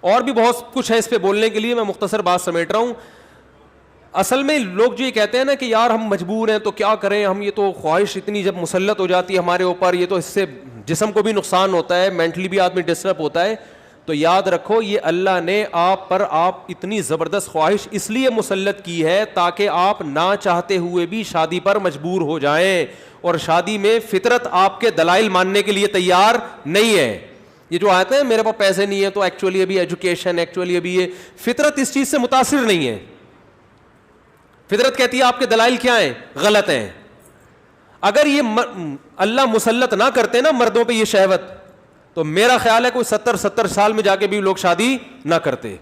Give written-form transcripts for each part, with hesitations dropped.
اور بھی بہت کچھ ہے اس پہ بولنے کے لیے, میں مختصر بات سمیٹ رہا ہوں. اصل میں لوگ جو یہ کہتے ہیں نا کہ یار ہم مجبور ہیں تو کیا کریں, ہم یہ تو خواہش اتنی جب مسلط ہو جاتی ہے ہمارے اوپر, یہ تو اس سے جسم کو بھی نقصان ہوتا ہے, مینٹلی بھی آدمی ڈسٹرب ہوتا ہے. تو یاد رکھو یہ اللہ نے آپ پر اتنی زبردست خواہش اس لیے مسلط کی ہے تاکہ آپ نہ چاہتے ہوئے بھی شادی پر مجبور ہو جائیں, اور شادی میں فطرت آپ کے دلائل ماننے کے لیے تیار نہیں ہے. یہ جو آتے ہیں میرے پاس پیسے نہیں ہے تو ایکچولی ابھی ایجوکیشن, ایکچولی ابھی یہ, فطرت اس چیز سے متاثر نہیں ہے. فطرت کہتی ہے آپ کے دلائل کیا ہیں, غلط ہیں. اگر یہ اللہ مسلط نہ کرتے نا مردوں پہ یہ شہوت, تو میرا خیال ہے کوئی 70 سال میں جا کے بھی لوگ شادی نہ کرتے.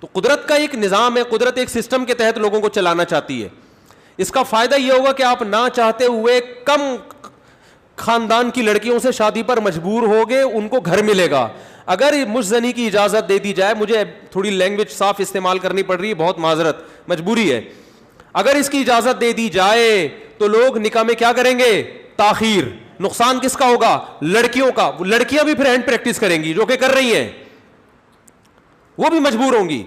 تو قدرت کا ایک نظام ہے, قدرت ایک سسٹم کے تحت لوگوں کو چلانا چاہتی ہے. اس کا فائدہ یہ ہوگا کہ آپ نہ چاہتے ہوئے کم خاندان کی لڑکیوں سے شادی پر مجبور ہوگے, ان کو گھر ملے گا. اگر مجزنی کی اجازت دے دی جائے, مجھے تھوڑی لینگویج صاف استعمال کرنی پڑ رہی ہے, بہت معذرت, مجبوری ہے, اگر اس کی اجازت دے دی جائے تو لوگ نکاح میں کیا کریں گے, تاخیر. نقصان کس کا ہوگا, لڑکیوں کا. لڑکیاں بھی پھر ہینڈ پریکٹس کریں گی, جو کہ کر رہی ہیں, وہ بھی مجبور ہوں گی.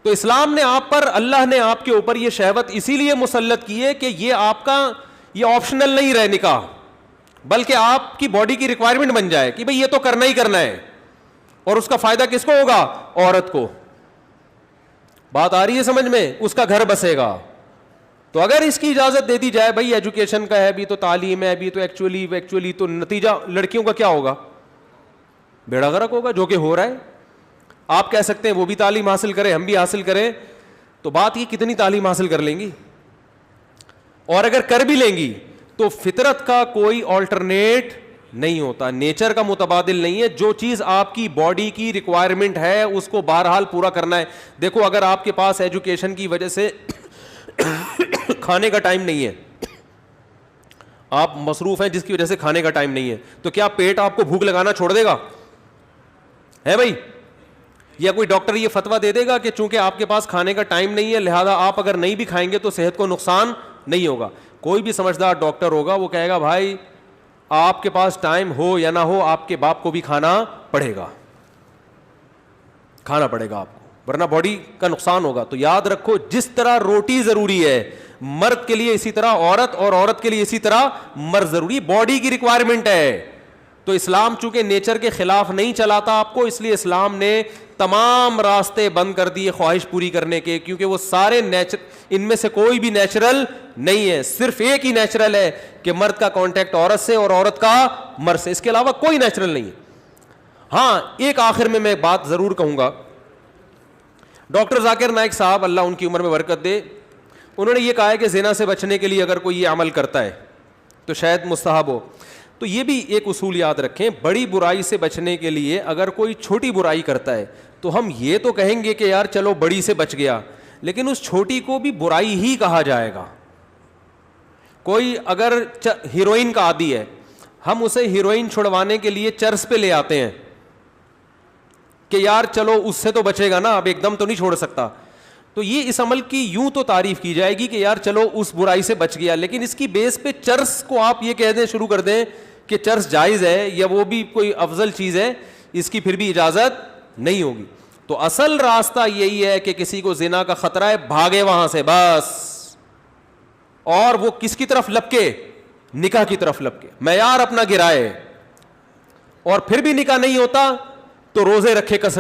تو اسلام نے آپ پر, اللہ نے آپ کے اوپر یہ شہوت اسی لیے مسلط کی ہے کہ یہ آپ کا یہ آپشنل نہیں رہے نکاح, بلکہ آپ کی باڈی کی ریکوائرمنٹ بن جائے کہ بھئی یہ تو کرنا ہی کرنا ہے. اور اس کا فائدہ کس کو ہوگا, عورت کو. بات آ رہی ہے سمجھ میں, اس کا گھر بسے گا. تو اگر اس کی اجازت دے دی جائے, بھائی ایجوکیشن کا ہے, ابھی تو تعلیم ہے, ابھی تو ایکچولی تو نتیجہ لڑکیوں کا کیا ہوگا, بیڑا غرق ہوگا, جو کہ ہو رہا ہے. آپ کہہ سکتے ہیں وہ بھی تعلیم حاصل کریں, ہم بھی حاصل کریں, تو بات یہ کتنی تعلیم حاصل کر لیں گی, اور اگر کر بھی لیں گی تو فطرت کا کوئی آلٹرنیٹ نہیں ہوتا, نیچر کا متبادل نہیں ہے. جو چیز آپ کی باڈی کی ریکوائرمنٹ ہے اس کو بہرحال پورا کرنا ہے. دیکھو اگر آپ کے پاس ایجوکیشن کی وجہ سے کھانے کا ٹائم نہیں ہے, آپ مصروف ہیں جس کی وجہ سے کھانے کا ٹائم نہیں ہے, تو کیا پیٹ آپ کو بھوک لگانا چھوڑ دے گا, ہے بھائی؟ یا کوئی ڈاکٹر یہ فتویٰ دے دے گا کہ چونکہ آپ کے پاس کھانے کا ٹائم نہیں ہے لہذا آپ اگر نہیں بھی کھائیں گے تو صحت کو نقصان نہیں ہوگا؟ کوئی بھی سمجھدار ڈاکٹر ہوگا وہ کہے گا بھائی آپ کے پاس ٹائم ہو یا نہ ہو آپ کے باپ کو بھی کھانا پڑے گا آپ کو, ورنہ باڈی کا نقصان ہوگا. تو یاد رکھو جس طرح روٹی ضروری ہے مرد کے لیے اسی طرح عورت, اور عورت کے لیے اسی طرح مرد ضروری, باڈی کی ریکوائرمنٹ ہے. تو اسلام چونکہ نیچر کے خلاف نہیں چلاتا آپ کو, اس لیے اسلام نے تمام راستے بند کر دیے خواہش پوری کرنے کے, کیونکہ وہ سارے ان میں سے کوئی بھی نیچرل نہیں ہے. صرف ایک ہی نیچرل ہے کہ مرد کا کانٹیکٹ عورت سے اور عورت کا مرد سے, اس کے علاوہ کوئی نیچرل نہیں ہے. ہاں ایک آخر میں بات ضرور کہوں گا, ڈاکٹر ذاکر نائک صاحب اللہ ان کی عمر میں برکت دے, انہوں نے یہ کہا ہے کہ زنا سے بچنے کے لیے اگر کوئی یہ عمل کرتا ہے تو شاید مستحب ہو. تو یہ بھی ایک اصول یاد رکھیں, بڑی برائی سے بچنے کے لیے اگر کوئی چھوٹی برائی کرتا ہے تو ہم یہ تو کہیں گے کہ یار چلو بڑی سے بچ گیا, لیکن اس چھوٹی کو بھی برائی ہی کہا جائے گا. کوئی اگر ہیروئن کا عادی ہے, ہم اسے ہیروئن چھڑوانے کے لیے چرس پہ لے آتے ہیں کہ یار چلو اس سے تو بچے گا نا, اب ایک دم تو نہیں چھوڑ سکتا. تو یہ اس عمل کی یوں تو تعریف کی جائے گی کہ یار چلو اس برائی سے بچ گیا, لیکن اس کی بیس پہ چرس کو آپ یہ کہہ دیں شروع کر دیں کہ چرس جائز ہے یا وہ بھی کوئی افضل چیز ہے, اس کی پھر بھی اجازت نہیں ہوگی. تو اصل راستہ یہی ہے کہ کسی کو زنا کا خطرہ ہے بھاگے وہاں سے بس, اور وہ کس کی طرف لپکے, نکاح کی طرف لپکے, معیار اپنا گرائے, اور پھر بھی نکاح نہیں ہوتا تو روزے رکھے کثرت